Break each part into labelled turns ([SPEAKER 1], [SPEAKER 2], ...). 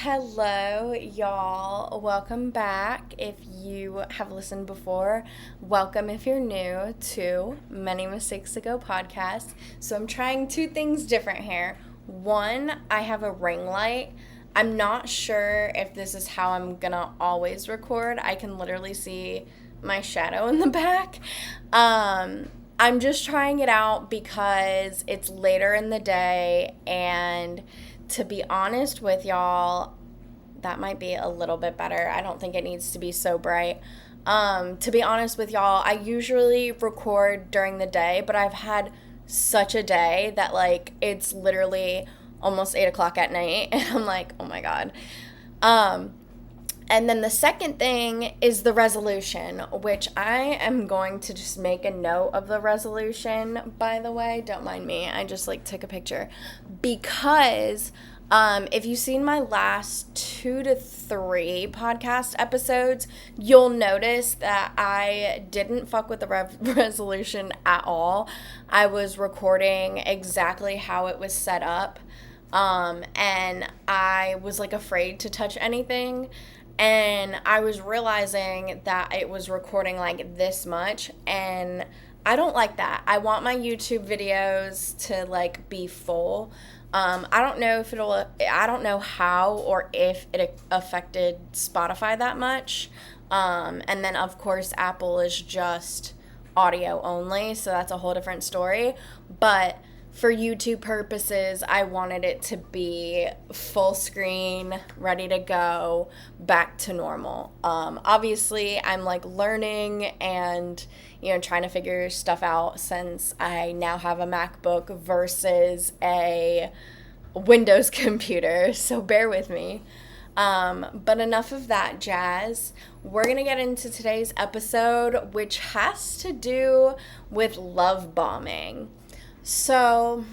[SPEAKER 1] Hello, y'all. Welcome back. If you have listened before, welcome if you're new to Many Mistakes Ago podcast. So I'm trying two things different here. One, I have a ring light. I'm not sure if this is how I'm gonna always record. I can literally see my shadow in the back. I'm just trying it out because it's later in the day, and to be honest with y'all, that might be a little bit better. I don't think it needs to be so bright. To be honest with y'all, I usually record during the day, but I've had such a day that it's literally almost 8 o'clock at night, and I'm like, oh my God. And then the second thing is the resolution, which I am going to just make a note of the resolution, by the way. Don't mind me. I just took a picture. Because if you've seen my last 2 to 3 podcast episodes, you'll notice that I didn't fuck with the resolution at all. I was recording exactly how it was set up. And I was afraid to touch anything. And I was realizing that it was recording this much, and I don't like that. I want my YouTube videos to be full. I don't know if I don't know how or if it affected Spotify that much. And then of course Apple is just audio only, so that's a whole different story. But for YouTube purposes, I wanted it to be full screen, ready to go, back to normal. Obviously, I'm learning and trying to figure stuff out since I now have a MacBook versus a Windows computer, so bear with me. But enough of that jazz. We're going to get into today's episode, which has to do with love bombing. So,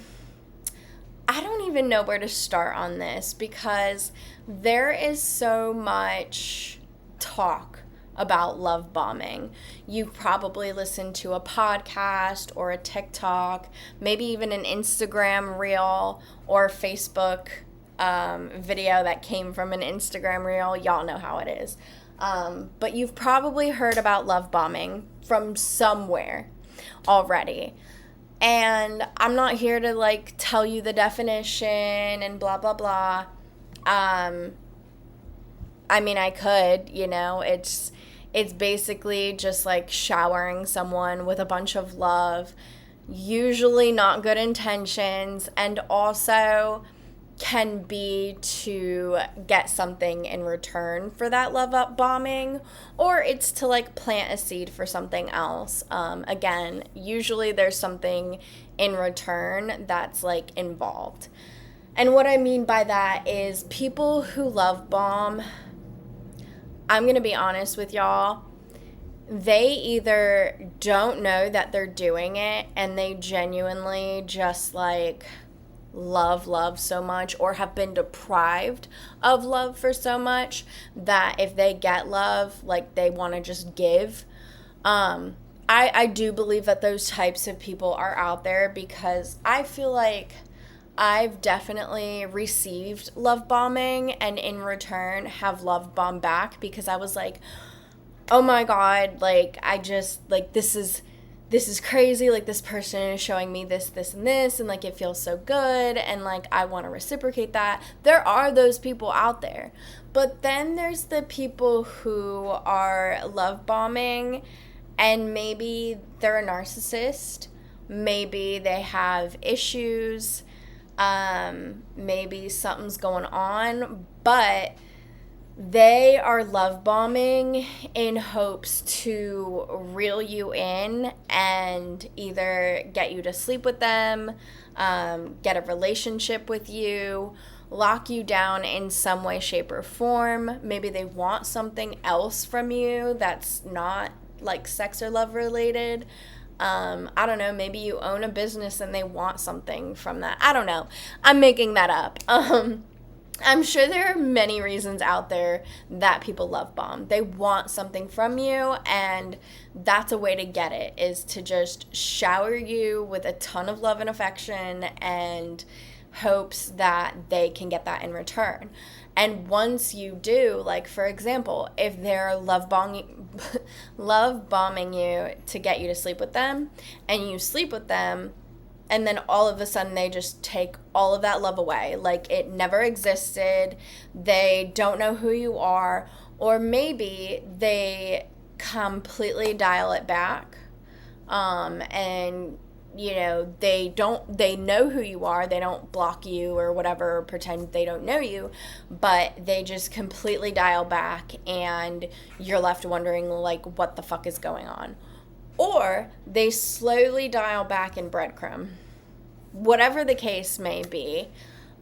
[SPEAKER 1] I don't even know where to start on this because there is so much talk about love bombing. You've probably listened to a podcast or a TikTok, maybe even an Instagram reel or a Facebook video that came from an Instagram reel. Y'all know how it is. But you've probably heard about love bombing from somewhere already. And I'm not here to tell you the definition and blah blah blah. I mean, I could, it's basically just showering someone with a bunch of love, usually not good intentions, and also can be to get something in return for that love up bombing, or it's to plant a seed for something else. Again, usually there's something in return that's involved. And what I mean by that is people who love bomb, I'm gonna be honest with y'all, they either don't know that they're doing it and they genuinely just love so much, or have been deprived of love for so much that if they get love, they want to just give. I do believe that those types of people are out there because I feel like I've definitely received love bombing and in return have love bombed back because I was oh my God, I just, this is crazy, this person is showing me this, and this, and it feels so good, and I want to reciprocate that. There are those people out there. But then there's the people who are love bombing, and maybe they're a narcissist, maybe they have issues, maybe something's going on, but they are love bombing in hopes to reel you in and either get you to sleep with them, get a relationship with you, lock you down in some way, shape, or form. Maybe they want something else from you that's not sex or love related. I don't know, maybe you own a business and they want something from that. I don't know. I'm making that up. I'm sure there are many reasons out there that people love bomb. They want something from you, and that's a way to get it, is to just shower you with a ton of love and affection and hopes that they can get that in return. And once you do, like for example, if they're love bombing you to get you to sleep with them, and you sleep with them, and then all of a sudden they just take all of that love away, like it never existed, they don't know who you are, or maybe they completely dial it back, and they know who you are, they don't block you or whatever, or pretend they don't know you, but they just completely dial back, and you're left wondering like what the fuck is going on. Or they slowly dial back and breadcrumb. Whatever the case may be,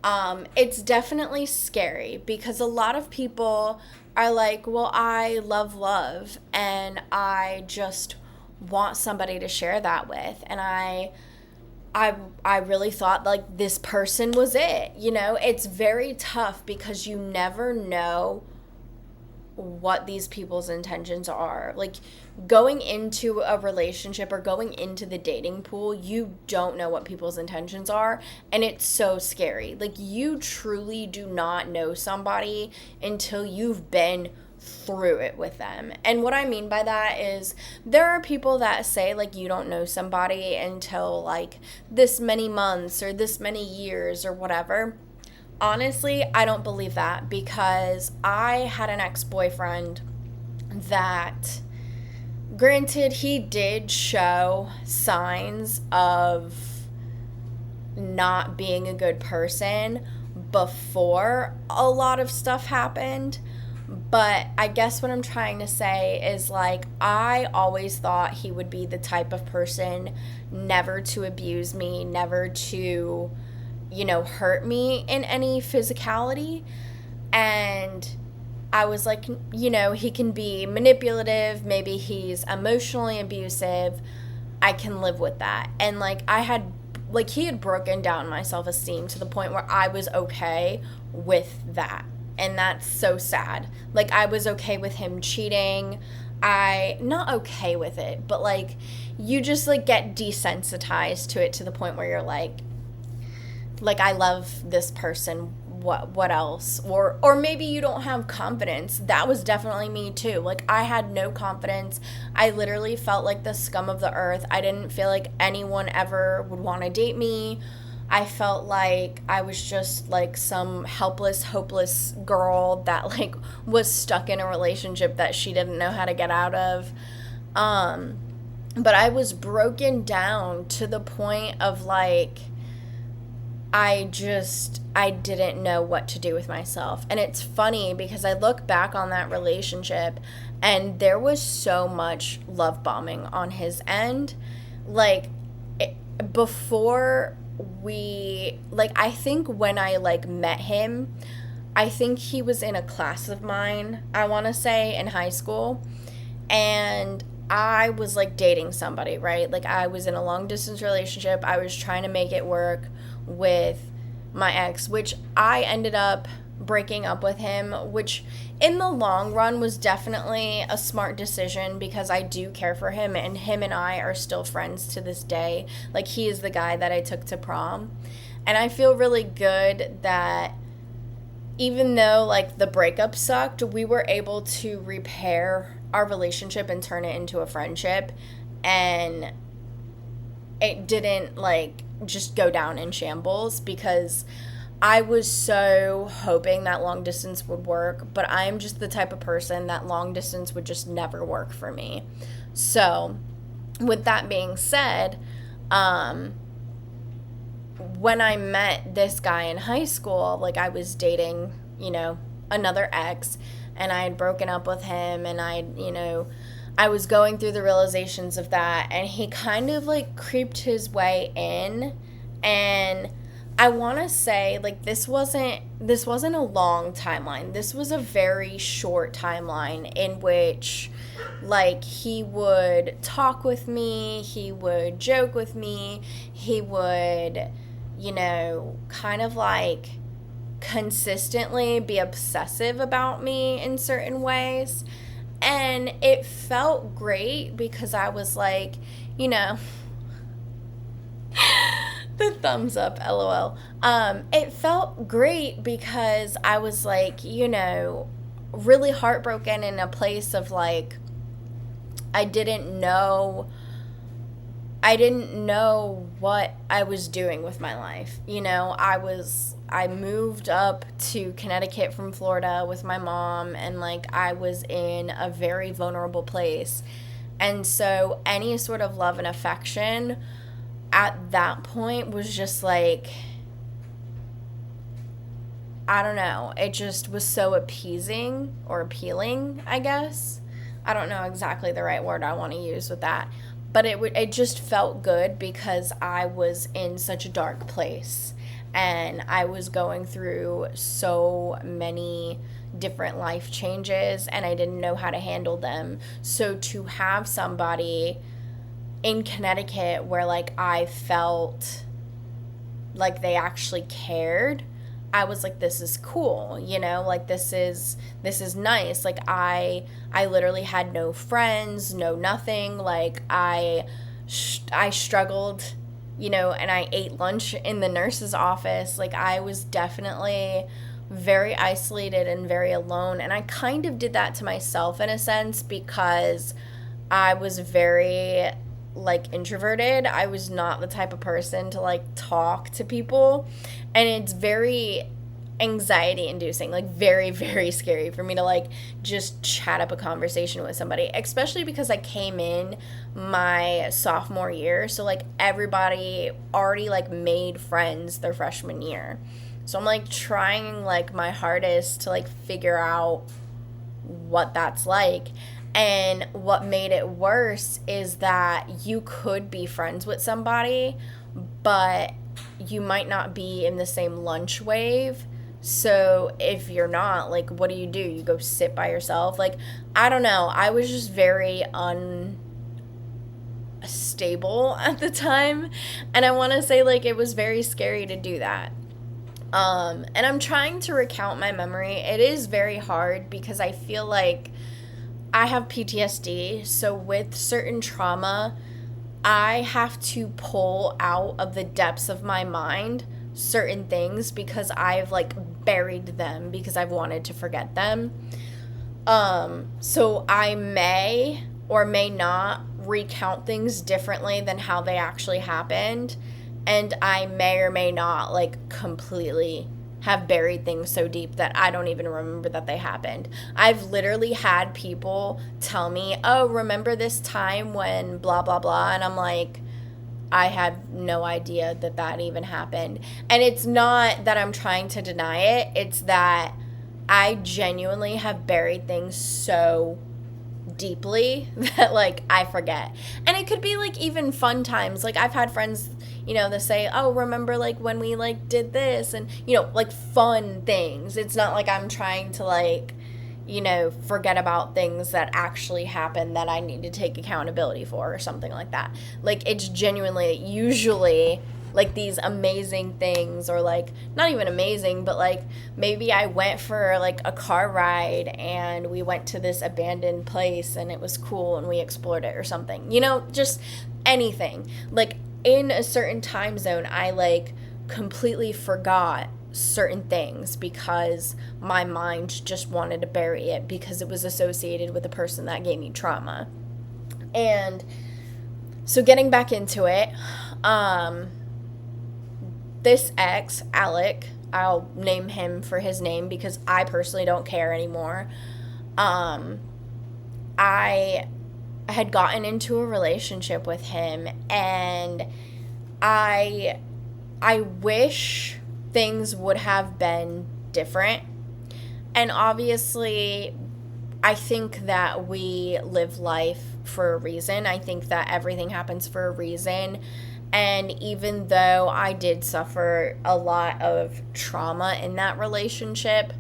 [SPEAKER 1] it's definitely scary, because a lot of people are like, well, I love, and I just want somebody to share that with, and I really thought like this person was it. It's very tough, because you never know what these people's intentions are. Like, going into a relationship or going into the dating pool, you don't know what people's intentions are, and it's so scary. Like, you truly do not know somebody until you've been through it with them. And what I mean by that is, there are people that say like you don't know somebody until like this many months or this many years or whatever. Honestly, I don't believe that, because I had an ex-boyfriend that, granted, he did show signs of not being a good person before a lot of stuff happened. But I guess what I'm trying to say is, like, I always thought he would be the type of person never to abuse me, never to, hurt me in any physicality. And I was like, he can be manipulative, maybe he's emotionally abusive, I can live with that. And he had broken down my self-esteem to the point where I was okay with that. And that's so sad. Like, I was okay with him cheating. Not okay with it, but like, you just like get desensitized to it to the point where you're like I love this person, what else? Or maybe you don't have confidence. That was definitely me too. Like, I had no confidence. I literally felt like the scum of the earth. I didn't feel like anyone ever would want to date me. I felt like I was just like some helpless, hopeless girl that like was stuck in a relationship that she didn't know how to get out of. But I was broken down to the point of like, I didn't know what to do with myself. And it's funny because I look back on that relationship and there was so much love bombing on his end. Like, before I think when I met him, I think he was in a class of mine, I want to say, in high school, and I was dating somebody, right? I was in a long distance relationship. I was trying to make it work with my ex, which I ended up breaking up with him, which in the long run was definitely a smart decision because I do care for him, and him and I are still friends to this day. He is the guy that I took to prom, and I feel really good that even though the breakup sucked, we were able to repair our relationship and turn it into a friendship, and it didn't just go down in shambles because I was so hoping that long distance would work, but I'm just the type of person that long distance would just never work for me. So with that being said, when I met this guy in high school, I was dating, another ex, and I had broken up with him, and I was going through the realizations of that, and he kind of creeped his way in, and I want to say this wasn't a long timeline. This was a very short timeline in which he would talk with me, he would joke with me, he would kind of consistently be obsessive about me in certain ways. And it felt great because I was The thumbs up, lol. It felt great because I was like, really heartbroken in a place of like, I didn't know what I was doing with my life. I moved up to Connecticut from Florida with my mom, and like I was in a very vulnerable place. And so any sort of love and affection at that point was just like, I don't know, it just was so appeasing or appealing, I guess. I don't know exactly the right word I want to use with that. But it just felt good because I was in such a dark place and I was going through so many different life changes and I didn't know how to handle them. So to have somebody in Connecticut where like I felt like they actually cared, I was like, this is cool, like this is nice. Like I literally had no friends, no nothing. Like I struggled, and I ate lunch in the nurse's office. Like I was definitely very isolated and very alone. And I kind of did that to myself in a sense because I was very like introverted. I was not the type of person to like talk to people, and it's very anxiety inducing, like very, very scary for me to like just chat up a conversation with somebody, especially because I came in my sophomore year, so like everybody already like made friends their freshman year. So I'm like trying like my hardest to like figure out what that's like. And what made it worse is that you could be friends with somebody, but you might not be in the same lunch wave. So if you're not, like, what do? You go sit by yourself? Like, I don't know. I was just very unstable at the time. And I want to say, like, it was very scary to do that. And I'm trying to recount my memory. It is very hard because I feel like I have PTSD, so with certain trauma, I have to pull out of the depths of my mind certain things because I've like buried them because I've wanted to forget them. So I may or may not recount things differently than how they actually happened, and I may or may not like completely have buried things so deep that I don't even remember that they happened. I've literally had people tell me, oh, remember this time when blah, blah, blah. And I'm like, I have no idea that even happened. And it's not that I'm trying to deny it. It's that I genuinely have buried things so deeply that like I forget. And it could be like even fun times. Like I've had friends, they say, oh, remember like when we like did this, and like fun things. It's not like I'm trying to like forget about things that actually happened that I need to take accountability for or something like that. Like it's genuinely usually like these amazing things, or like not even amazing, but like maybe I went for like a car ride and we went to this abandoned place and it was cool and we explored it or something, just anything. Like in a certain time zone, I like completely forgot certain things because my mind just wanted to bury it because it was associated with the person that gave me trauma. And so getting back into it, this ex, Alec, I'll name him for his name because I personally don't care anymore. I had gotten into a relationship with him, and I wish things would have been different. And obviously, I think that we live life for a reason. I think that everything happens for a reason. And even though I did suffer a lot of trauma in that relationship,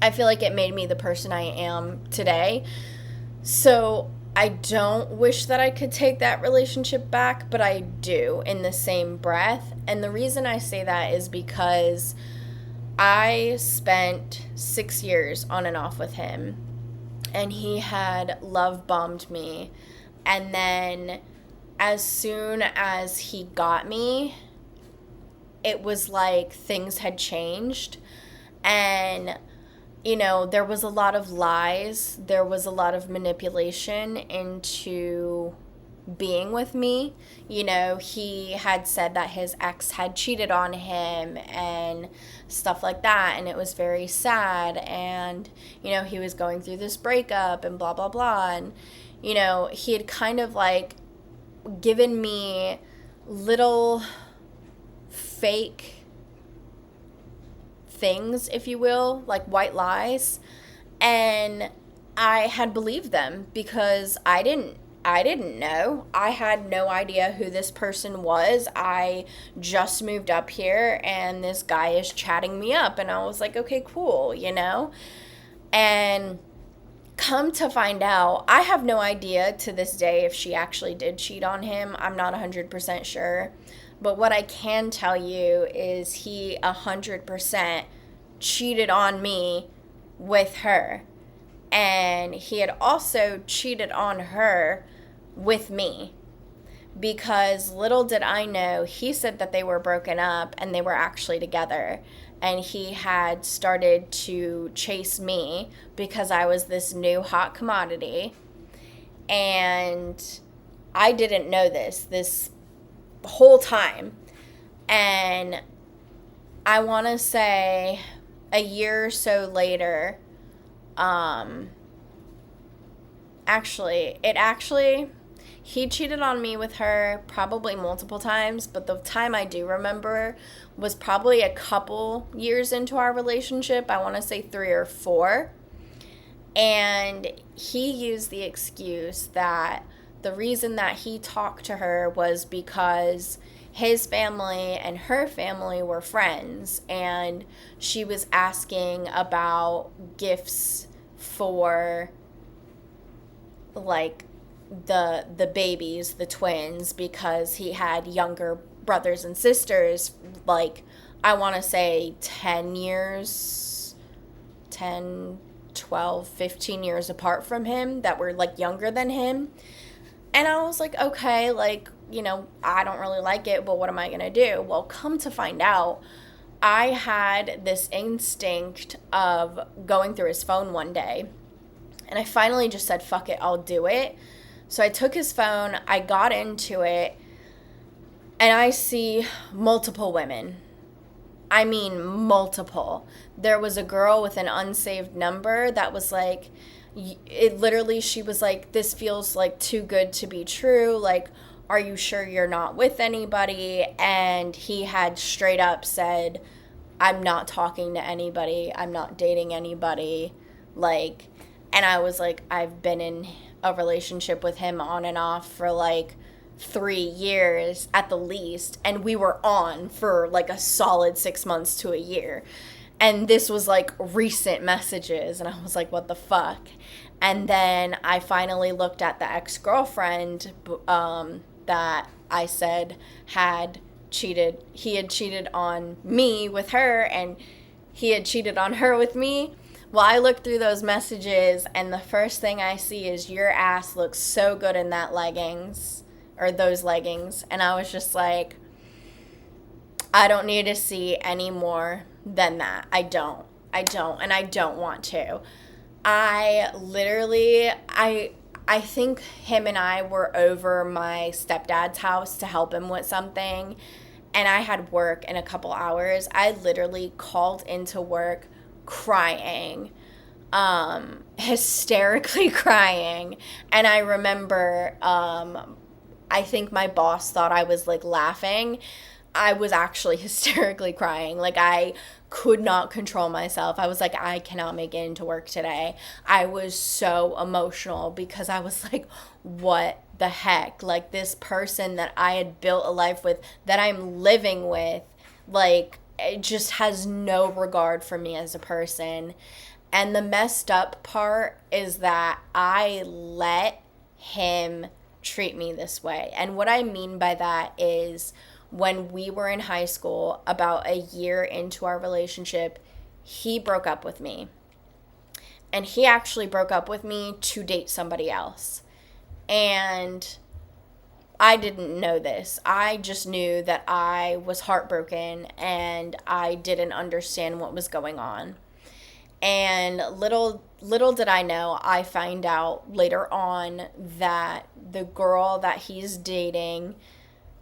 [SPEAKER 1] I feel like it made me the person I am today. So I don't wish that I could take that relationship back, but I do in the same breath. And the reason I say that is because I spent 6 years on and off with him, and he had love bombed me. And then as soon as he got me, it was like things had changed. And, you know, there was a lot of lies, there was a lot of manipulation into being with me. You know, he had said that his ex had cheated on him and stuff like that, and it was very sad. And, you know, he was going through this breakup and blah, blah, blah. And, you know, he had kind of like given me little fake things, if you will, like white lies. And I had believed them because I didn't know. I had no idea who this person was. I just moved up here and this guy is chatting me up, and I was like, okay, cool, you know? And come to find out, I have no idea to this day if she actually did cheat on him. I'm not 100% sure. But what I can tell you is he 100% cheated on me with her. And he had also cheated on her with me. Because little did I know, he said that they were broken up and they were actually together. And he had started to chase me because I was this new hot commodity. And I didn't know this whole time. And I want to say a year or so later, he cheated on me with her probably multiple times, but the time I do remember was probably a couple years into our relationship. I want to say 3 or 4. And he used the excuse that the reason that he talked to her was because his family and her family were friends, and she was asking about gifts for like the babies, the twins, because he had younger brothers and sisters, like I want to say 10 years, 10, 12, 15 years apart from him, that were like younger than him. And I was like, okay, like, you know, I don't really like it, but what am I going to do? Well, come to find out, I had this instinct of going through his phone one day, and I finally just said, fuck it, I'll do it. So I took his phone, I got into it, and I see multiple women. I mean, multiple. There was a girl with an unsaved number that was like, it literally, she was like, this feels like too good to be true. Like, are you sure you're not with anybody? And he had straight up said, I'm not talking to anybody. I'm not dating anybody. Like, and I was like, I've been in a relationship with him on and off for like 3 years at the least. And we were on for like a solid 6 months to a year. And this was like recent messages. And I was like, what the fuck? And then I finally looked at the ex-girlfriend that I said had cheated. He had cheated on me with her, and he had cheated on her with me. Well, I looked through those messages, and the first thing I see is, your ass looks so good in that leggings, or those leggings. And I was just like, I don't need to see any more than that. I don't, and I don't want to. I think him and I were over my stepdad's house to help him with something, and I had work in a couple hours. I literally called into work crying, hysterically crying. And I remember, I think my boss thought I was like laughing. I was actually hysterically crying. Like, I could not control myself. I was like, I cannot make it into work today. I was so emotional because I was like, what the heck? Like, this person that I had built a life with, that I'm living with, like, it just has no regard for me as a person. And the messed up part is that I let him treat me this way. And what I mean by that is, when we were in high school, about a year into our relationship, he broke up with me. And he actually broke up with me to date somebody else. And I didn't know this. I just knew that I was heartbroken and I didn't understand what was going on. And little did I know, I find out later on that the girl that he's dating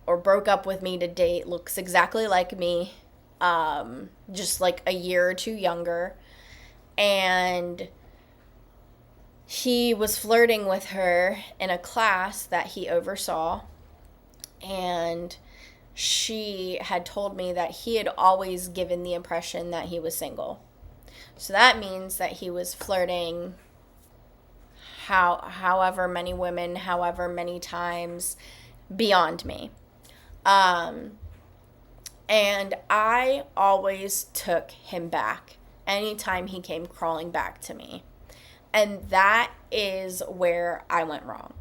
[SPEAKER 1] or broke up with me to date looks exactly like me, just like a year or two younger. And he was flirting with her in a class that he oversaw. And she had told me that he had always given the impression that he was single. So that means that he was flirting however many women, however many times, beyond me. And I always took him back anytime he came crawling back to me. And that is where I went wrong.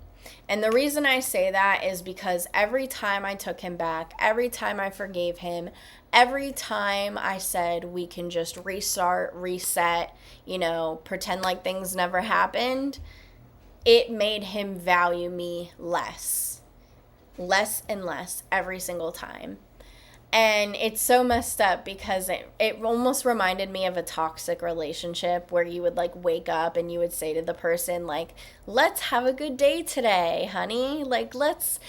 [SPEAKER 1] And the reason I say that is because every time I took him back, every time I forgave him, every time I said we can just restart, reset, pretend like things never happened, it made him value me less and less every single time. And it's so messed up because it almost reminded me of a toxic relationship where you would like wake up and you would say to the person like, let's have a good day today, honey. Like, let's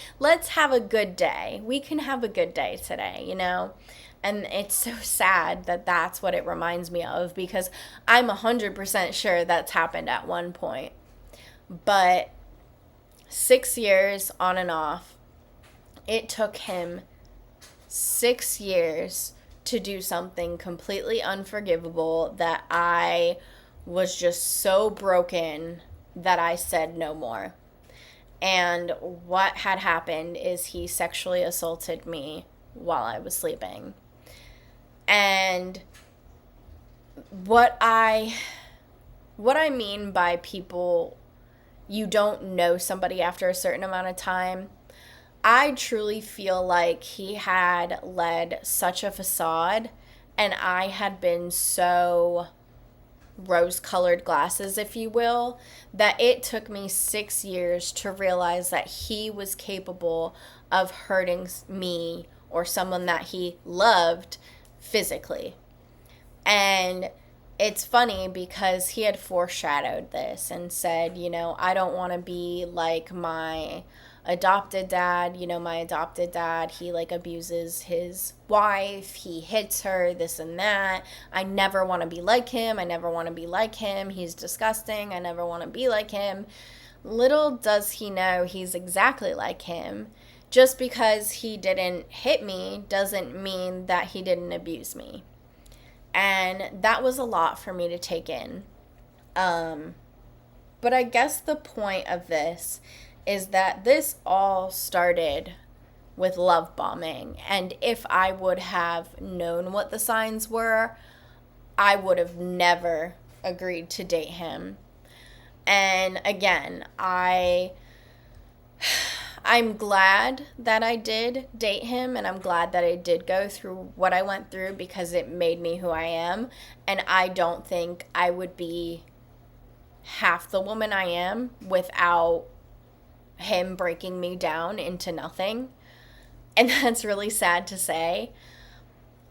[SPEAKER 1] have a good day. We can have a good day today, And it's so sad that that's what it reminds me of because I'm 100% sure that's happened at one point. But 6 years on and off, it took him 6 years to do something completely unforgivable that I was just so broken that I said no more. And what had happened is he sexually assaulted me while I was sleeping. And what I mean by people, you don't know somebody after a certain amount of time, I truly feel like he had led such a facade and I had been so rose-colored glasses, if you will, that it took me 6 years to realize that he was capable of hurting me or someone that he loved physically. And it's funny because he had foreshadowed this and said, I don't want to be like my adopted dad. My adopted dad, he like abuses his wife, he hits her, this and that. I never want to be like him. He's disgusting. I never want to be like him. Little does he know he's exactly like him. Just because he didn't hit me doesn't mean that he didn't abuse me. And that was a lot for me to take in. But I guess the point of this is that this all started with love bombing. And if I would have known what the signs were, I would have never agreed to date him. And again, I'm glad that I did date him, and I'm glad that I did go through what I went through because it made me who I am. And I don't think I would be half the woman I am without him breaking me down into nothing. And that's really sad to say.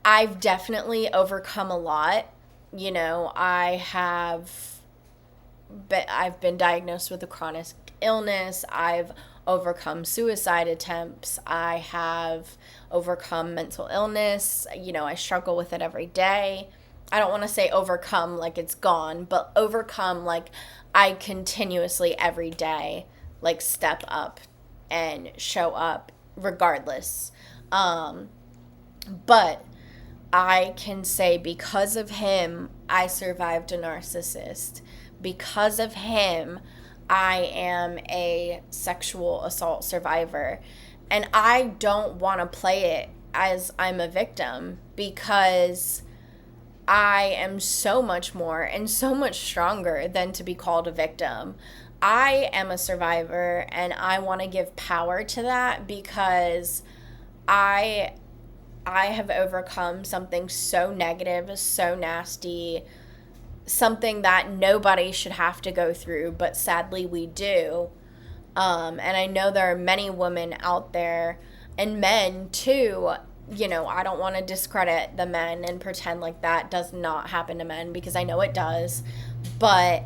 [SPEAKER 1] I've definitely overcome a lot. I've been diagnosed with a chronic illness. I've overcome suicide attempts. I have overcome mental illness. I struggle with it every day. I don't want to say overcome like it's gone, but overcome like I continuously every day like step up and show up regardless. But I can say because of him, I survived a narcissist. Because of him, I am a sexual assault survivor. And I don't want to play it as I'm a victim because I am so much more and so much stronger than to be called a victim. I am a survivor and I want to give power to that because I have overcome something so negative, so nasty, something that nobody should have to go through, but sadly we do. And I know there are many women out there, and men too. I don't want to discredit the men and pretend like that does not happen to men, because I know it does. But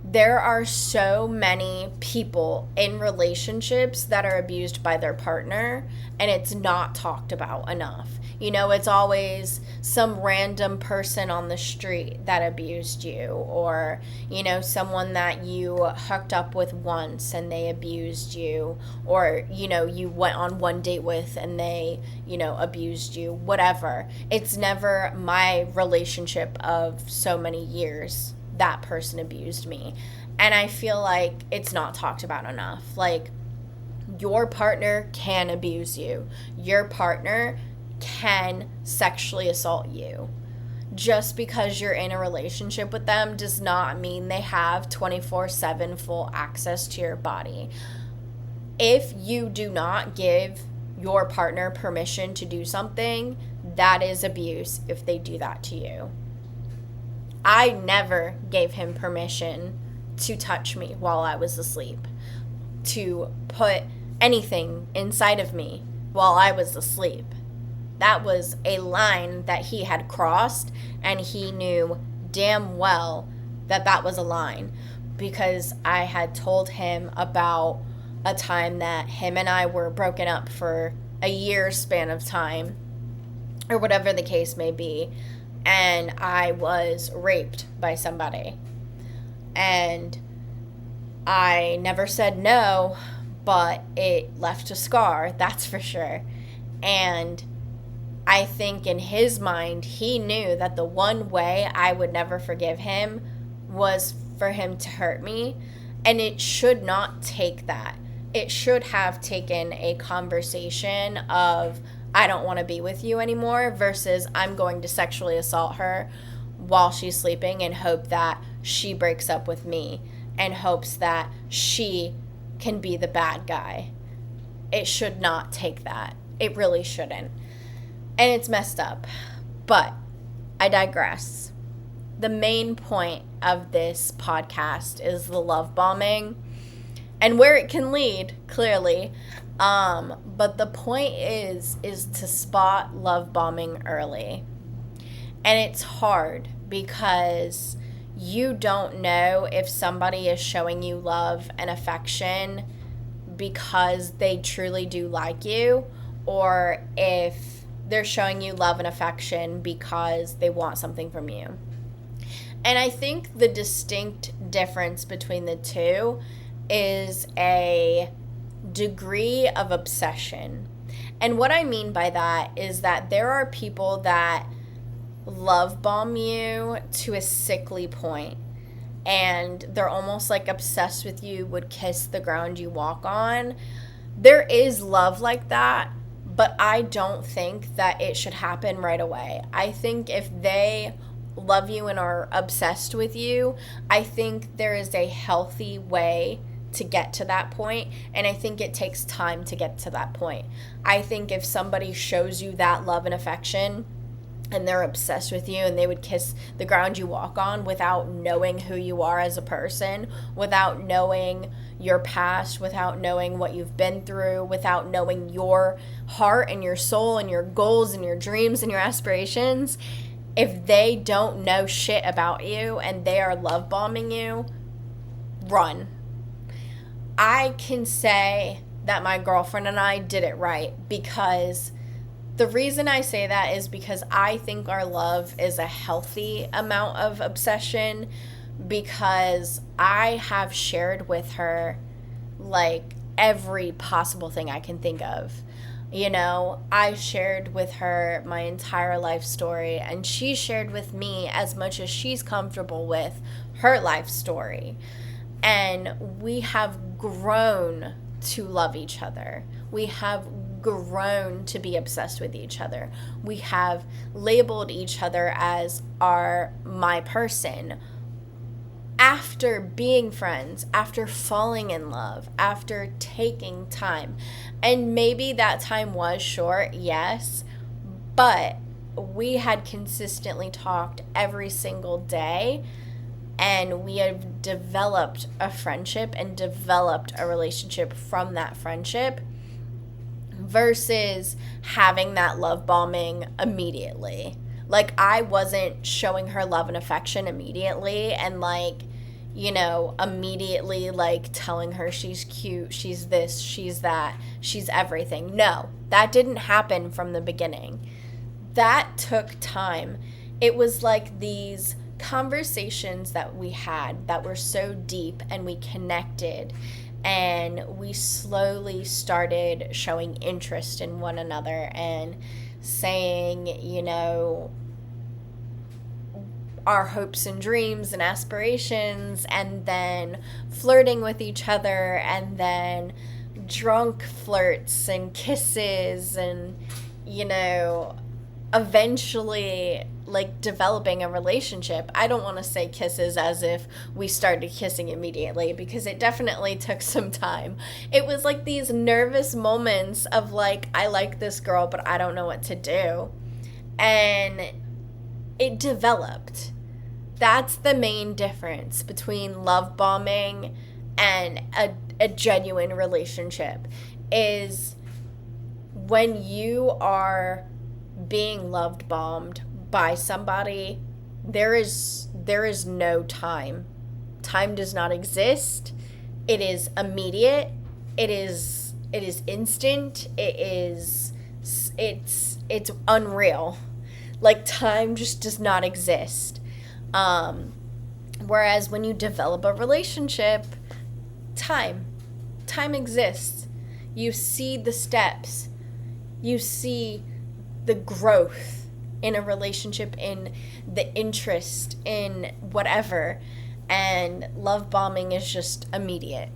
[SPEAKER 1] there are so many people in relationships that are abused by their partner, and it's not talked about enough. It's always some random person on the street that abused you, or, someone that you hooked up with once and they abused you, or, you went on one date with and they, abused you, whatever. It's never my relationship of so many years that person abused me. And I feel like it's not talked about enough. Like, your partner can abuse you. Your partner can sexually assault you. Just because you're in a relationship with them does not mean they have 24/7 full access to your body. If you do not give your partner permission to do something, that is abuse if they do that to you. I never gave him permission to touch me while I was asleep, to put anything inside of me while I was asleep. That was a line that he had crossed, and he knew damn well that that was a line, because I had told him about a time that him and I were broken up for a year span of time, or whatever the case may be, and I was raped by somebody. And I never said no, but it left a scar, that's for sure. And I think in his mind, he knew that the one way I would never forgive him was for him to hurt me. And it should not take that. It should have taken a conversation of, I don't want to be with you anymore, versus I'm going to sexually assault her while she's sleeping and hope that she breaks up with me and hopes that she can be the bad guy. It should not take that. It really shouldn't. And it's messed up. But I digress. The main point of this podcast is the love bombing and where it can lead, clearly. But the point is to spot love bombing early. And it's hard because you don't know if somebody is showing you love and affection because they truly do like you, or if they're showing you love and affection because they want something from you. And I think the distinct difference between the two is a degree of obsession. And what I mean by that is that there are people that love bomb you to a sickly point, and they're almost like obsessed with you, would kiss the ground you walk on. There is love like that, but I don't think that it should happen right away. I think if they love you and are obsessed with you, I think there is a healthy way to get to that point, and I think it takes time to get to that point. I think if somebody shows you that love and affection and they're obsessed with you and they would kiss the ground you walk on without knowing who you are as a person, without knowing your past, without knowing what you've been through, without knowing your heart and your soul and your goals and your dreams and your aspirations, if they don't know shit about you and they are love bombing you, run. I can say that my girlfriend and I did it right, because the reason I say that is because I think our love is a healthy amount of obsession, because I have shared with her like every possible thing I can think of. I shared with her my entire life story, and she shared with me as much as she's comfortable with her life story. And we have grown to love each other. We have grown to be obsessed with each other. We have labeled each other as my person. After being friends, after falling in love, after taking time. And maybe that time was short, yes, but we had consistently talked every single day and we have developed a friendship and developed a relationship from that friendship versus having that love bombing immediately. Like, I wasn't showing her love and affection immediately and, like, you know, immediately, like, telling her she's cute, she's this, she's that, she's everything. No, that didn't happen from the beginning. That took time. It was like these conversations that we had that were so deep, and we connected, and we slowly started showing interest in one another and saying, you know, our hopes and dreams and aspirations, and then flirting with each other, and then drunk flirts and kisses, and, you know, eventually, like, developing a relationship. I don't want to say kisses as if we started kissing immediately, because it definitely took some time. It was like these nervous moments of, like, I like this girl, but I don't know what to do. And it developed. That's the main difference between love bombing and a genuine relationship, is when you are being loved bombed by somebody, there is no time. Time does not exist. It is immediate. It is instant. It's unreal. Like, time just does not exist. Whereas when you develop a relationship, time exists. You see the steps. You see the growth in a relationship, in the interest, in whatever. And love bombing is just immediate.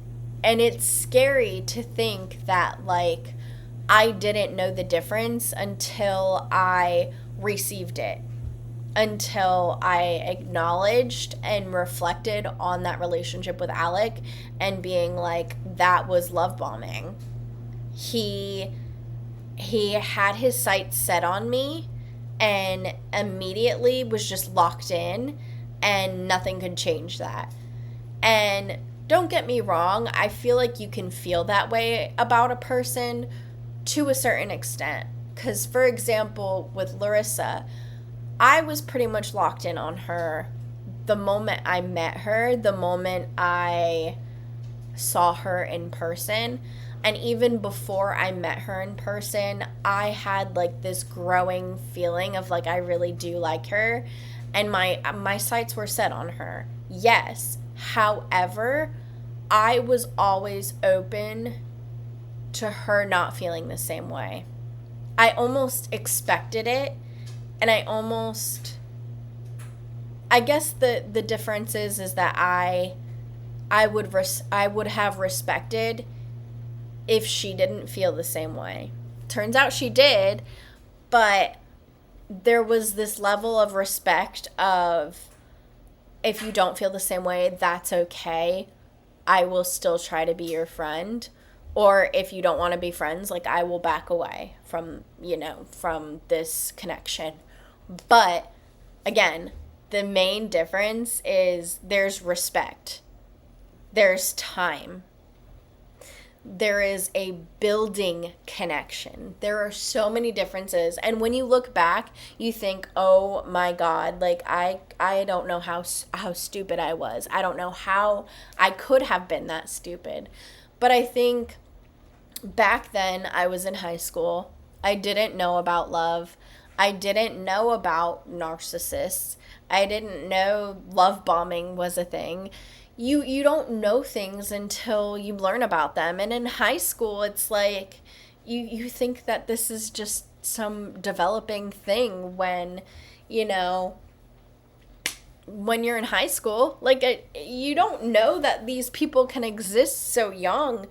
[SPEAKER 1] And it's scary to think that, like, I didn't know the difference until I received it, until I acknowledged and reflected on that relationship with Alec and being like, that was love bombing. He had his sights set on me and immediately was just locked in, and nothing could change that. And don't get me wrong, I feel like you can feel that way about a person to a certain extent. Because, for example, with Larissa, I was pretty much locked in on her the moment I met her, the moment I saw her in person. And even before I met her in person, I had, like, this growing feeling of, like, I really do like her. And my sights were set on her. Yes. However, I was always open to her not feeling the same way. I almost expected it. And I guess the difference is that I would have respected if she didn't feel the same way. Turns out she did, but there was this level of respect of, if you don't feel the same way, that's okay. I will still try to be your friend. Or if you don't want to be friends, like, I will back away from, you know, from this connection. But again, the main difference is there's respect. There's time. There is a building connection. There are so many differences. And when you look back, you think, oh my God, like, I don't know how stupid I was. I don't know how I could have been that stupid. But I think back then, I was in high school. I didn't know about love. I didn't know about narcissists. I didn't know love bombing was a thing. You don't know things until you learn about them. And in high school, it's like you think that this is just some developing thing when, you know, when you're in high school. Like, you don't know that these people can exist so young.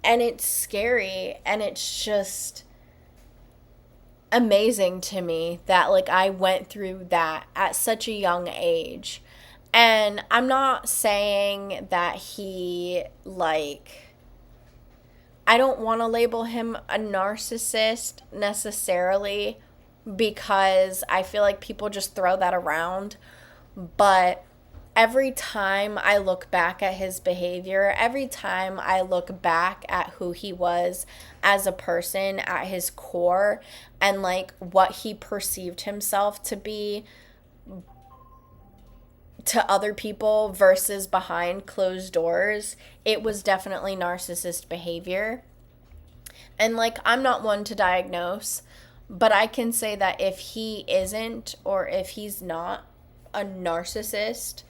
[SPEAKER 1] And it's scary. And it's just amazing to me that, like, I went through that at such a young age. And I'm not saying that he, like, I don't want to label him a narcissist necessarily, because I feel like people just throw that around. But every time I look back at his behavior, every time I look back at who he was as a person at his core, and like what he perceived himself to be to other people versus behind closed doors, it was definitely narcissist behavior. And like, I'm not one to diagnose, but I can say that if he isn't, or if he's not a narcissist,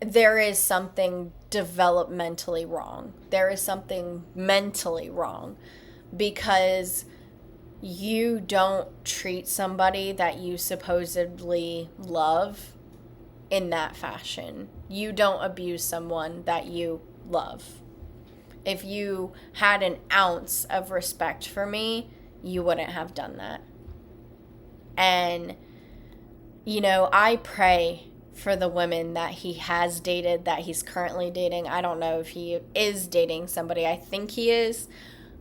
[SPEAKER 1] there is something developmentally wrong. There is something mentally wrong, because you don't treat somebody that you supposedly love in that fashion. You don't abuse someone that you love. If you had an ounce of respect for me, you wouldn't have done that. And, you know, I pray for the women that he has dated, that he's currently dating. I don't know if he is dating somebody. I think he is.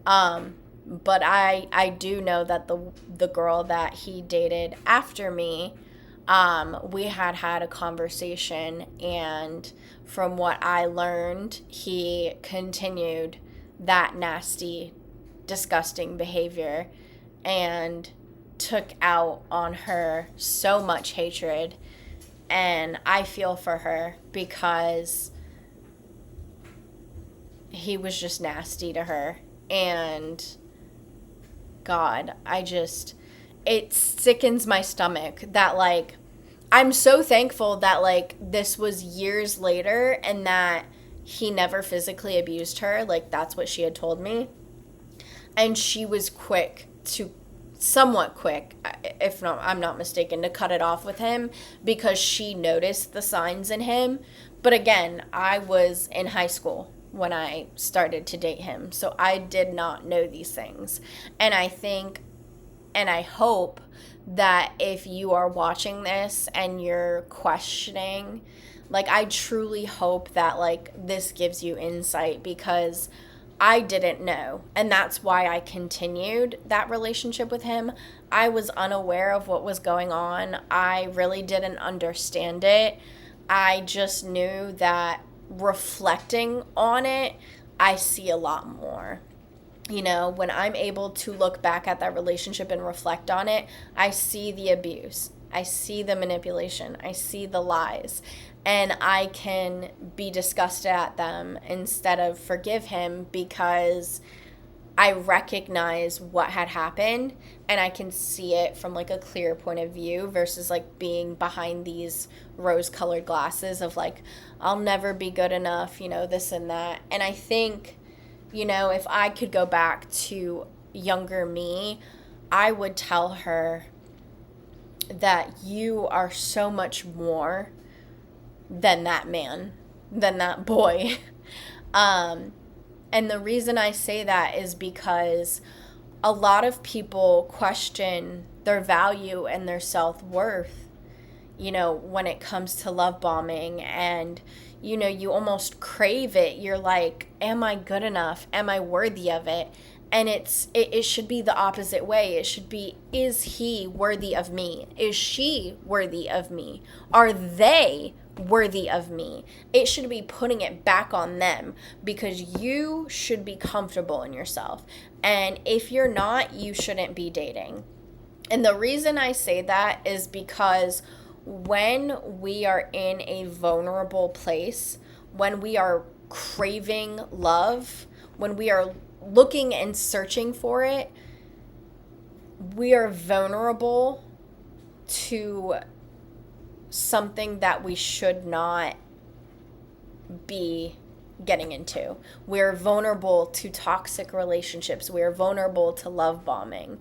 [SPEAKER 1] But I do know that the girl that he dated after me, we had a conversation, and from what I learned, he continued that nasty, disgusting behavior and took out on her so much hatred. And I feel for her, because he was just nasty to her. And God, it sickens my stomach that, like, I'm so thankful that, like, this was years later and that he never physically abused her. Like, that's what she had told me. And she was somewhat quick, if not, I'm not mistaken, to cut it off with him, because she noticed the signs in him. But again, I was in high school when I started to date him, so I did not know these things. And I think, and I hope that if you are watching this and you're questioning, like, I truly hope that, like, this gives you insight, because I didn't know, and that's why I continued that relationship with him. I was unaware of what was going on. I really didn't understand it. I just knew that reflecting on it, I see a lot more. You know, when I'm able to look back at that relationship and reflect on it, I see the abuse. I see the manipulation. I see the lies. And I can be disgusted at them instead of forgive him, because I recognize what had happened and I can see it from, like, a clear point of view versus, like, being behind these rose-colored glasses of, like, I'll never be good enough, you know, this and that. And I think, you know, if I could go back to younger me, I would tell her that you are so much more than that man, than that boy. And the reason I say that is because a lot of people question their value and their self-worth, you know, when it comes to love bombing. And, you know, you almost crave it. You're like, am I good enough? Am I worthy of it? And it should be the opposite way. It should be, is he worthy of me? Is she worthy of me? Are they worthy of me? It should be putting it back on them, because you should be comfortable in yourself. And if you're not, you shouldn't be dating. And the reason I say that is because when we are in a vulnerable place, when we are craving love, when we are looking and searching for it, we are vulnerable to something that we should not be getting into. We're vulnerable to toxic relationships. We're vulnerable to love bombing.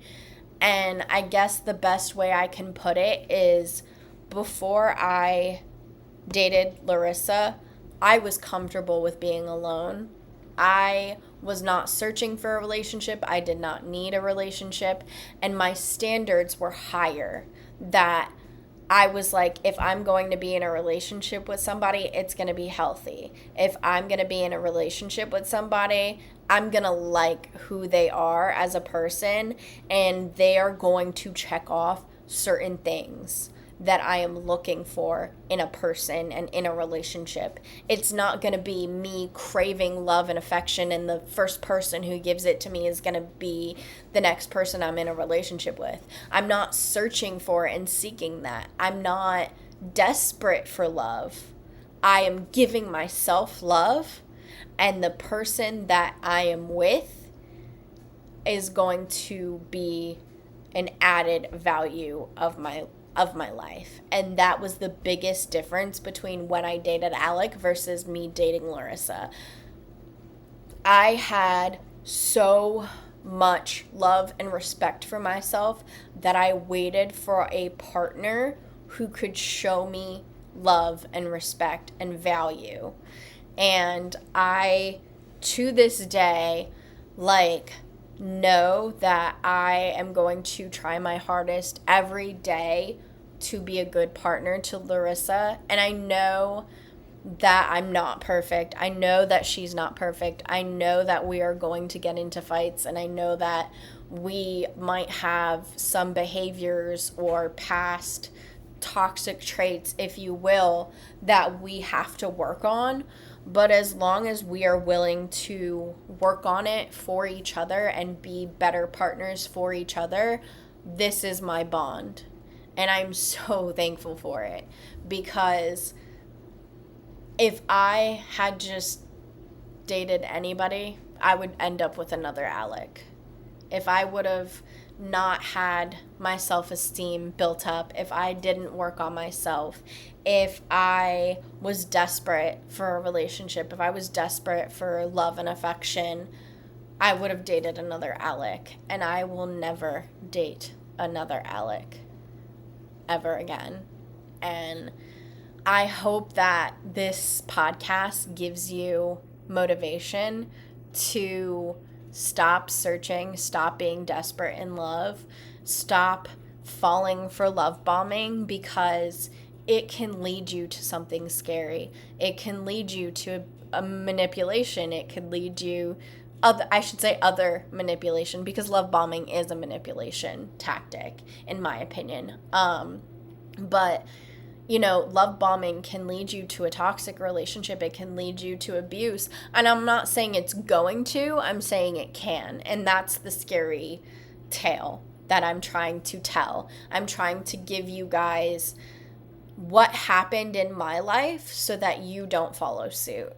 [SPEAKER 1] And I guess the best way I can put it is, before I dated Larissa, I was comfortable with being alone. I was not searching for a relationship. I did not need a relationship. And my standards were higher, that I was like, if I'm going to be in a relationship with somebody, it's going to be healthy. If I'm going to be in a relationship with somebody, I'm going to like who they are as a person, and they are going to check off certain things. that I am looking for in a person and in a relationship. It's not going to be me craving love and affection, and the first person who gives it to me is going to be the next person I'm in a relationship with. I'm not searching for and seeking that. I'm not desperate for love. I am giving myself love, and the person that I am with is going to be an added value of my life. And that was the biggest difference between when I dated Alec versus me dating Larissa. I had so much love and respect for myself that I waited for a partner who could show me love and respect and value. And I, to this day, know that I am going to try my hardest every day to be a good partner to Larissa. And I know that I'm not perfect. I know that she's not perfect. I know that we are going to get into fights, and I know that we might have some behaviors or past toxic traits, if you will, that we have to work on. But as long as we are willing to work on it for each other and be better partners for each other, this is my bond. And I'm so thankful for it, because if I had just dated anybody, I would end up with another Alec. If I would have not had my self-esteem built up, if I didn't work on myself, if I was desperate for a relationship, if I was desperate for love and affection, I would have dated another Alec. And I will never date another Alec ever again. And I hope that this podcast gives you motivation to stop searching, stop being desperate in love, stop falling for love bombing, because it can lead you to something scary. It can lead you to a manipulation. It could lead you, other manipulation, because love bombing is a manipulation tactic, in my opinion. But love bombing can lead you to a toxic relationship. It can lead you to abuse. And I'm not saying it's going to, I'm saying it can. And that's the scary tale that I'm trying to tell. I'm trying to give you guys what happened in my life so that you don't follow suit.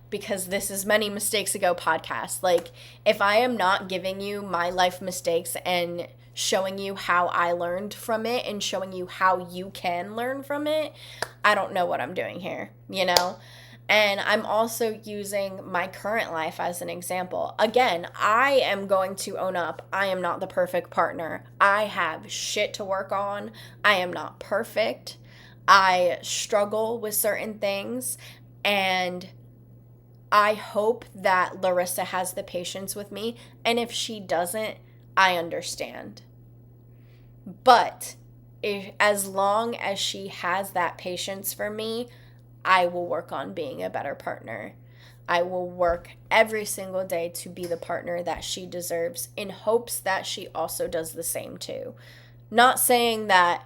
[SPEAKER 1] Because this is Many Mistakes Ago podcast. If I am not giving you my life mistakes and showing you how I learned from it and showing you how you can learn from it, I don't know what I'm doing here, And I'm also using my current life as an example. Again, I am going to own up. I am not the perfect partner. I have shit to work on. I am not perfect. I struggle with certain things, and I hope that Larissa has the patience with me, and if she doesn't, I understand. But as long as she has that patience for me, I will work on being a better partner. I will work every single day to be the partner that she deserves, in hopes that she also does the same too. Not saying that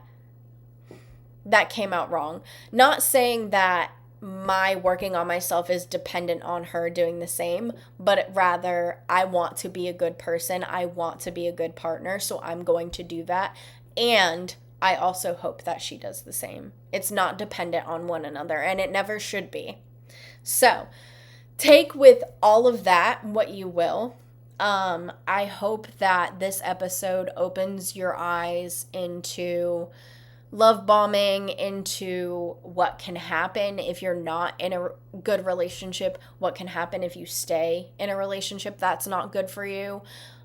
[SPEAKER 1] came out wrong. Not saying that my working on myself is dependent on her doing the same, but rather I want to be a good person. I want to be a good partner, so I'm going to do that. And I also hope that she does the same. It's not dependent on one another, and it never should be. So, take with all of that what you will. I hope that this episode opens your eyes into love bombing, into what can happen if you're not in a good relationship, what can happen if you stay in a relationship that's not good for you,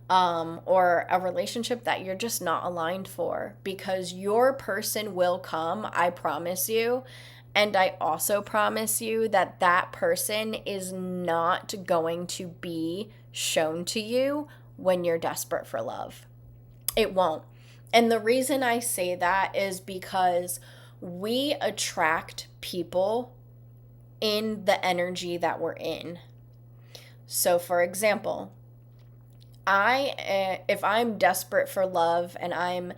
[SPEAKER 1] or a relationship that you're just not aligned for, because your person will come, I promise you. And I also promise you that that person is not going to be shown to you when you're desperate for love. It won't. And the reason I say that is because we attract people in the energy that we're in. So, for example, if I'm desperate for love and I'm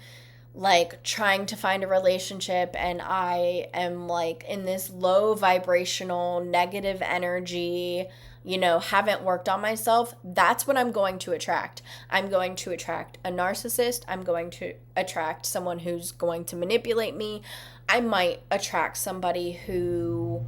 [SPEAKER 1] like trying to find a relationship and I am like in this low vibrational negative energy, haven't worked on myself, that's what I'm going to attract. I'm going to attract a narcissist. I'm going to attract someone who's going to manipulate me. I might attract somebody who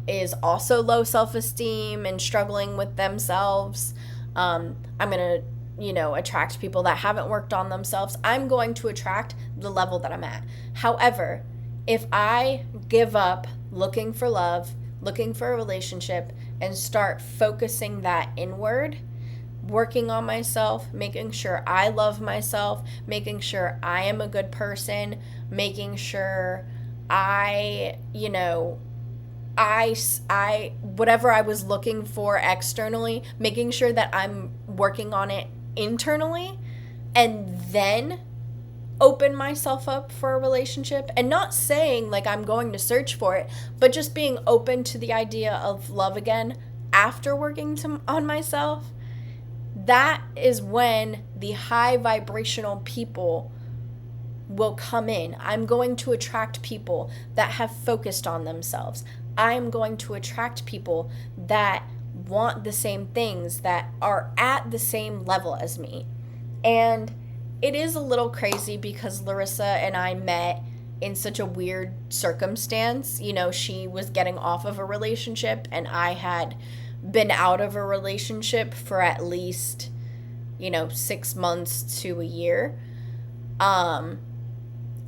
[SPEAKER 1] is also low self-esteem and struggling with themselves. I'm going to attract people that haven't worked on themselves. I'm going to attract the level that I'm at. However, if I give up looking for love, looking for a relationship, and start focusing that inward, working on myself, making sure I love myself, making sure I am a good person, making sure I whatever I was looking for externally, making sure that I'm working on it internally, and then open myself up for a relationship. And not saying like I'm going to search for it, but just being open to the idea of love again after working on myself. That is when the high vibrational people will come in. I'm going to attract people that have focused on themselves. I'm going to attract people that want the same things, that are at the same level as me. And it is a little crazy because Larissa and I met in such a weird circumstance. She was getting off of a relationship and I had been out of a relationship for at least, 6 months to a year.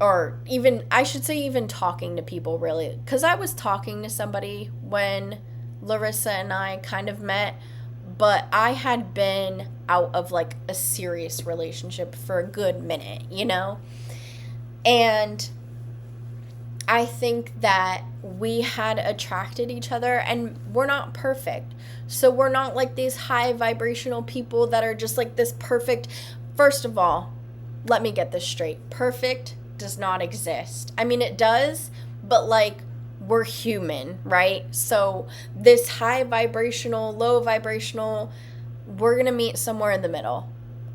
[SPEAKER 1] Or even, I should say, even talking to people, really. Because I was talking to somebody when Larissa and I kind of met, but I had been out of like a serious relationship for a good minute, And I think that we had attracted each other, and we're not perfect. So we're not like these high vibrational people that are just like this perfect. First of all, let me get this straight. Perfect does not exist. I mean, it does, but like, we're human, right? So this high vibrational, low vibrational, we're going to meet somewhere in the middle.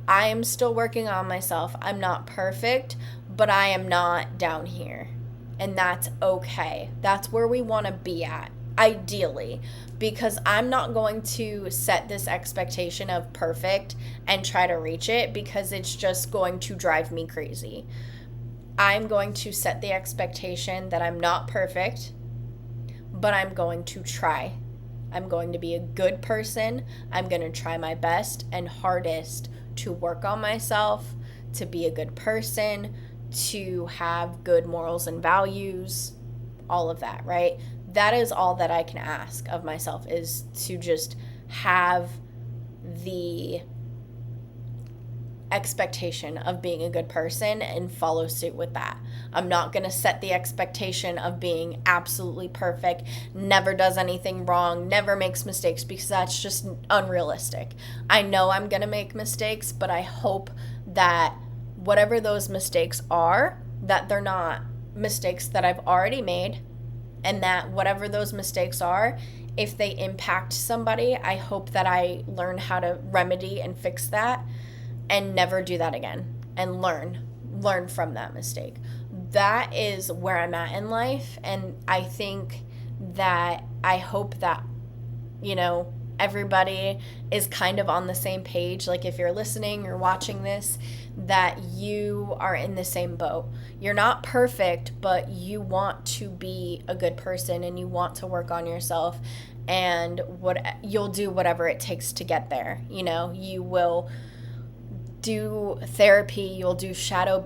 [SPEAKER 1] I am still working on myself. I'm not perfect, but I am not down here. And that's okay. That's where we want to be at, ideally, because I'm not going to set this expectation of perfect and try to reach it, because it's just going to drive me crazy. I'm going to set the expectation that I'm not perfect, but I'm going to try. I'm going to be a good person. I'm going to try my best and hardest to work on myself, to be a good person, to have good morals and values, all of that, right? That is all that I can ask of myself, is to just have the expectation of being a good person and follow suit with that. I'm not going to set the expectation of being absolutely perfect, never does anything wrong, never makes mistakes, because that's just unrealistic. I know I'm going to make mistakes, but I hope that whatever those mistakes are, that they're not mistakes that I've already made, and that whatever those mistakes are, if they impact somebody, I hope that I learn how to remedy and fix that and never do that again, and learn from that mistake. That is where I'm at in life, and I think that I hope that, everybody is kind of on the same page. Like, if you're listening or watching this, that you are in the same boat. You're not perfect, but you want to be a good person and you want to work on yourself, and you'll do whatever it takes to get there. You will do therapy, you'll do shadow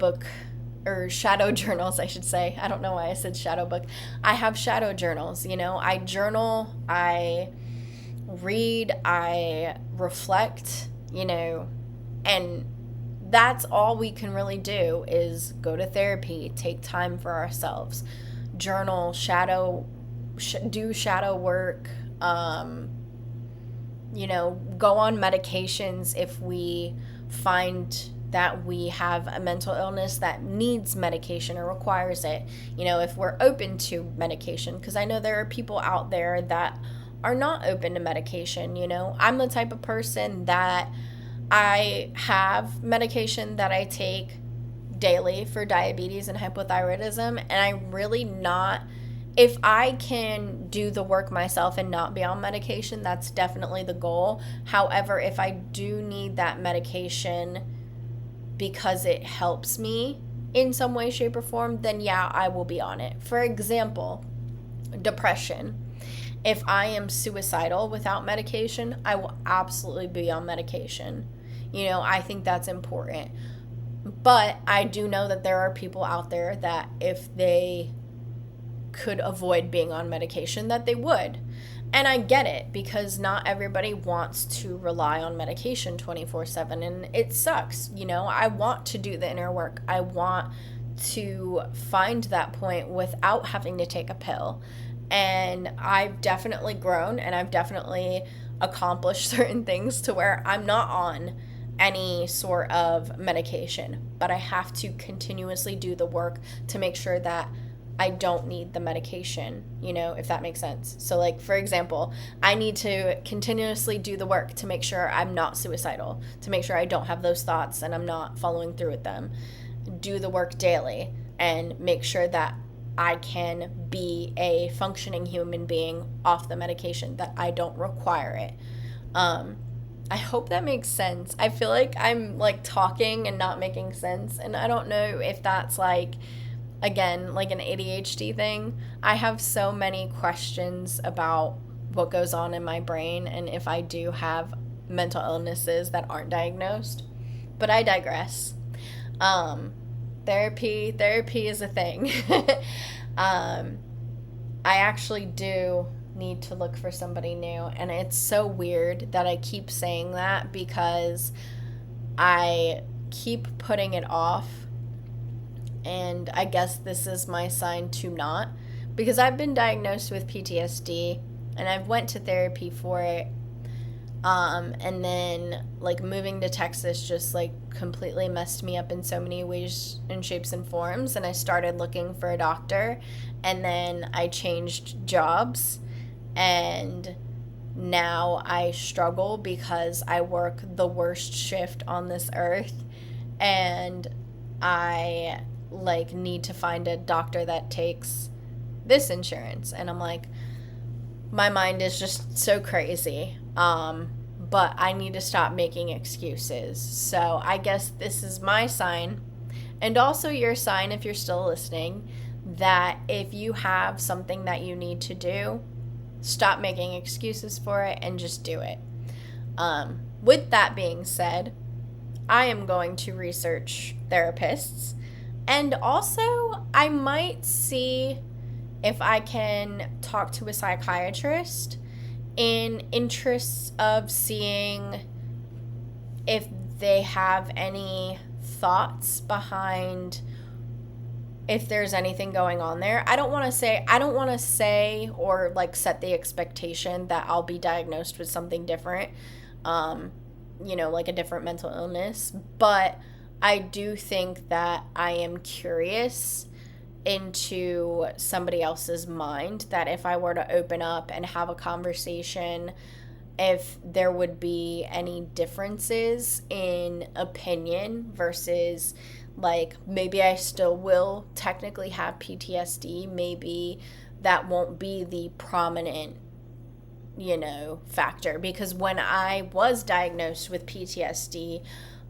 [SPEAKER 1] journals, I should say. I don't know why I said shadow book. I have shadow journals, I journal, I read, I reflect, and that's all we can really do, is go to therapy, take time for ourselves, journal, do shadow work, go on medications if we find that we have a mental illness that needs medication or requires it, if we're open to medication, because I know there are people out there that are not open to medication. I'm the type of person that I have medication that I take daily for diabetes and hypothyroidism, and I'm really not, if I can do the work myself and not be on medication, that's definitely the goal. However, if I do need that medication because it helps me in some way, shape, or form, then yeah, I will be on it. For example, depression. If I am suicidal without medication, I will absolutely be on medication. I think that's important. But I do know that there are people out there that if they could avoid being on medication, that they would. And I get it, because not everybody wants to rely on medication 24/7, and it sucks. I want to do the inner work. I want to find that point without having to take a pill. And I've definitely grown, and I've definitely accomplished certain things to where I'm not on any sort of medication, but I have to continuously do the work to make sure that I don't need the medication, if that makes sense. So, like, for example, I need to continuously do the work to make sure I'm not suicidal, to make sure I don't have those thoughts and I'm not following through with them. Do the work daily and make sure that I can be a functioning human being off the medication, that I don't require it. I hope that makes sense. I feel like I'm, like, talking and not making sense, and I don't know if that's, like, again, like an ADHD thing. I have so many questions about what goes on in my brain and if I do have mental illnesses that aren't diagnosed. But I digress. Therapy is a thing. I actually do need to look for somebody new, and it's so weird that I keep saying that because I keep putting it off. And I guess this is my sign to not, because I've been diagnosed with PTSD and I've went to therapy for it. And then, like, moving to Texas just, like, completely messed me up in so many ways and shapes and forms. And I started looking for a doctor, and then I changed jobs, and now I struggle because I work the worst shift on this earth, and I need to find a doctor that takes this insurance. And I'm like, my mind is just so crazy. But I need to stop making excuses. So I guess this is my sign, and also your sign if you're still listening, that if you have something that you need to do, stop making excuses for it and just do it. With that being said, I am going to research therapists. And also, I might see if I can talk to a psychiatrist in interests of seeing if they have any thoughts behind if there's anything going on there. I don't want to say or, like, set the expectation that I'll be diagnosed with something different, like a different mental illness, but I do think that I am curious into somebody else's mind, that if I were to open up and have a conversation, if there would be any differences in opinion versus, like, maybe I still will technically have PTSD, maybe that won't be the prominent, factor. Because when I was diagnosed with PTSD,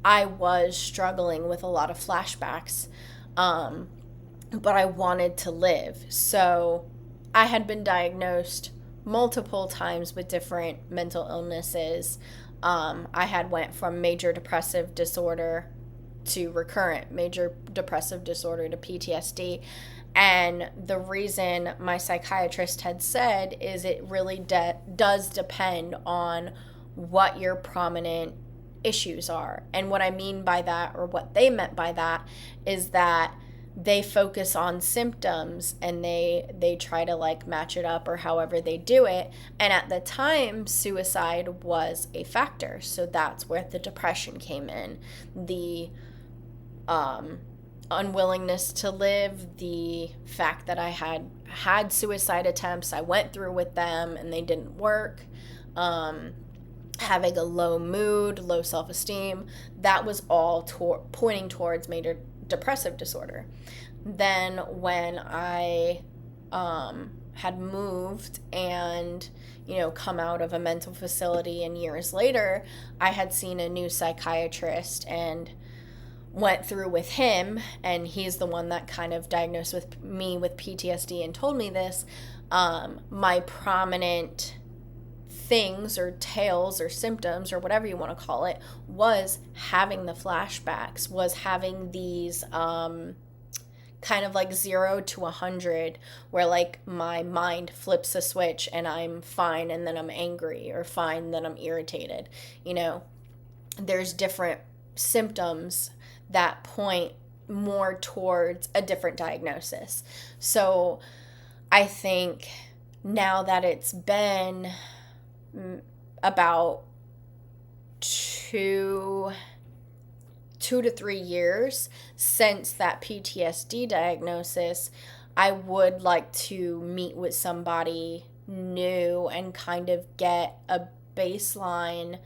[SPEAKER 1] I was struggling with a lot of flashbacks, but I wanted to live. So I had been diagnosed multiple times with different mental illnesses. I had went from major depressive disorder to recurrent major depressive disorder to PTSD. And the reason my psychiatrist had said is it really does depend on what your prominent issues are. And what I mean by that, or what they meant by that, is that they focus on symptoms and they try to, like, match it up or however they do it. And at the time, suicide was a factor. So that's where the depression came in. The unwillingness to live, the fact that I had suicide attempts, I went through with them and they didn't work, having a low mood, low self-esteem, that was all pointing towards depressive disorder. Then when I had moved and, come out of a mental facility, and years later, I had seen a new psychiatrist and went through with him, and he's the one that kind of diagnosed me with PTSD and told me this. My prominent things or tales or symptoms or whatever you want to call it was having the flashbacks, was having these kind of like 0 to 100, where like my mind flips a switch and I'm fine and then I'm angry, or fine then I'm irritated. There's different symptoms that point more towards a different diagnosis. So I think now that it's been about 2 to 3 years since that PTSD diagnosis, I would like to meet with somebody new and kind of get a baseline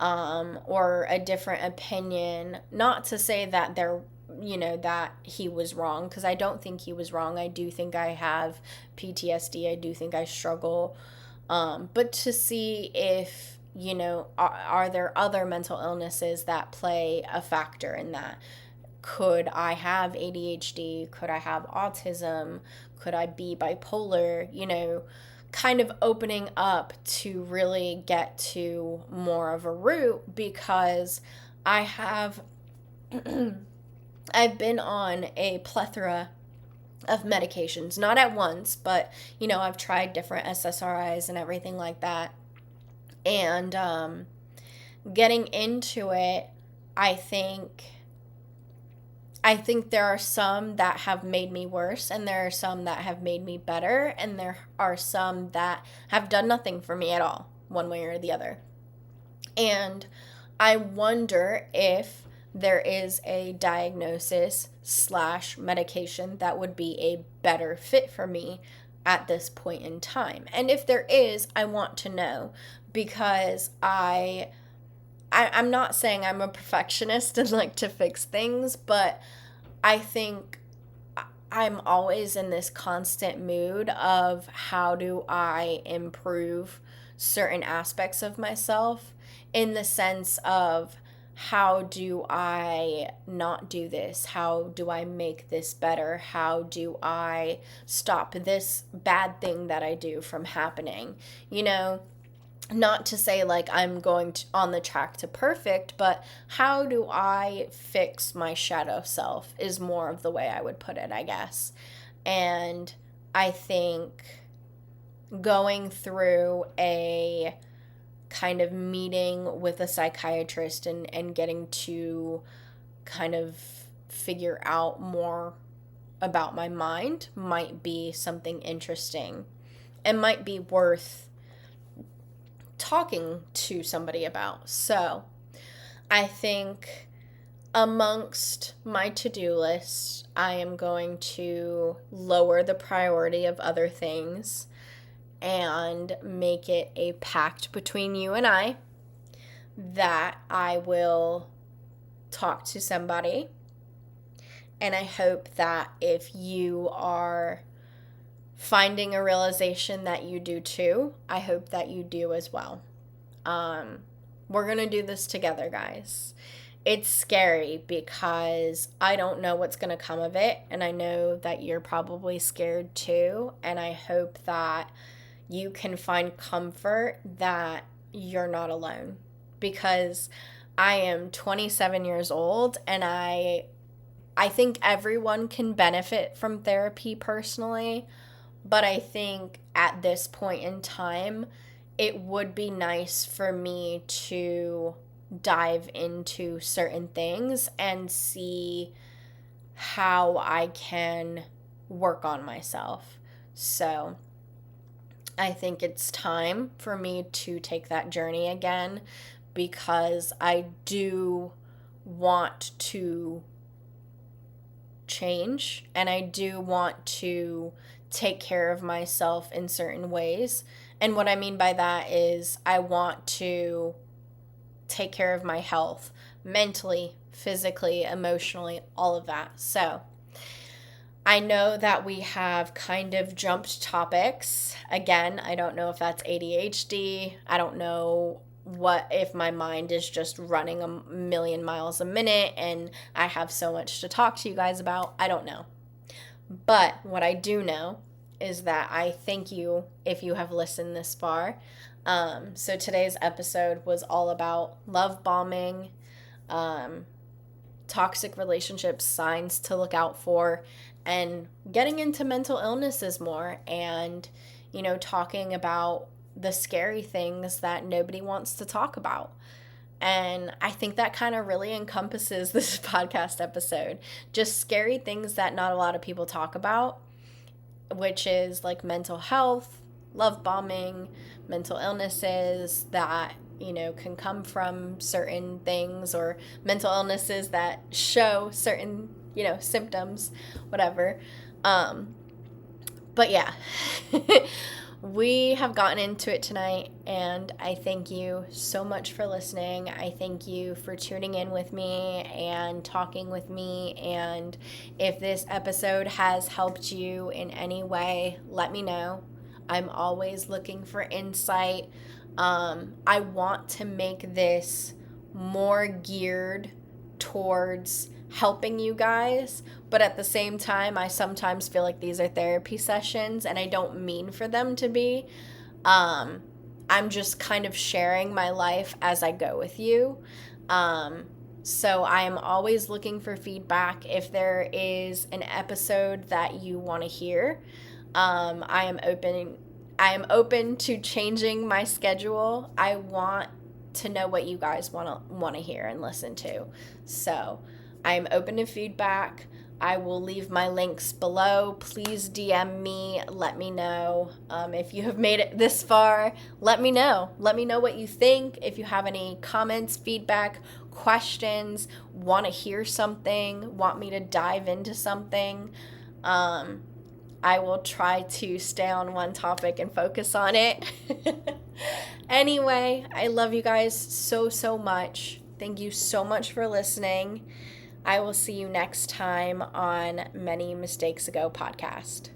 [SPEAKER 1] or a different opinion. Not to say that that he was wrong, because I don't think he was wrong. I do think I have PTSD. I do think I struggle. But to see if, are there other mental illnesses that play a factor in that? Could I have ADHD? Could I have autism? Could I be bipolar? Kind of opening up to really get to more of a root, because I've been on a plethora of medications, not at once, but I've tried different SSRIs and everything like that. And getting into it, I think there are some that have made me worse, and there are some that have made me better, and there are some that have done nothing for me at all, one way or the other. And I wonder if there is a diagnosis / medication that would be a better fit for me at this point in time. And if there is, I want to know, because I'm not saying I'm a perfectionist and like to fix things, but I think I'm always in this constant mood of how do I improve certain aspects of myself, in the sense of how do I not do this? How do I make this better? How do I stop this bad thing that I do from happening? Not to say like I'm going on the track to perfect, but how do I fix my shadow self is more of the way I would put it, I guess. And I think going through a kind of meeting with a psychiatrist and getting to kind of figure out more about my mind might be something interesting and might be worth talking to somebody about. So I think amongst my to-do list, I am going to lower the priority of other things and make it a pact between you and I that I will talk to somebody. And I hope that if you are finding a realization that you do too, I hope that you do as well. We're going to do this together, guys. It's scary because I don't know what's going to come of it, and I know that you're probably scared too, and I hope that you can find comfort that you're not alone, because I am 27 years old, and I think everyone can benefit from therapy personally. But I think at this point in time, it would be nice for me to dive into certain things and see how I can work on myself. So I think it's time for me to take that journey again, because I do want to change, and I do want to take care of myself in certain ways. And what I mean by that is I want to take care of my health mentally, physically, emotionally, all of that. So I know that we have kind of jumped topics. Again, I don't know if that's ADHD. I don't know what if my mind is just running a million miles a minute and I have so much to talk to you guys about. I don't know. But what I do know is that I thank you if you have listened this far. So today's episode was all about love bombing, toxic relationships, signs to look out for, and getting into mental illnesses more, and, talking about the scary things that nobody wants to talk about. And I think that kind of really encompasses this podcast episode. Just scary things that not a lot of people talk about, which is like mental health, love bombing, mental illnesses that, can come from certain things, or mental illnesses that show certain, symptoms, whatever. But yeah. We have gotten into it tonight, and I thank you so much for listening. I thank you for tuning in with me and talking with me. And if this episode has helped you in any way, let me know. I'm always looking for insight. I want to make this more geared towards helping you guys, but at the same time, I sometimes feel like these are therapy sessions, and I don't mean for them to be. I'm just kind of sharing my life as I go with you. So I am always looking for feedback. If there is an episode that you want to hear, I am open to changing my schedule. I want to know what you guys want to hear and listen to. So I'm open to feedback. I will leave my links below. Please DM me. Let me know. If you have made it this far, let me know. Let me know what you think. If you have any comments, feedback, questions, want to hear something, want me to dive into something, I will try to stay on one topic and focus on it. Anyway, I love you guys so, so much. Thank you so much for listening. I will see you next time on Many Mistakes Ago podcast.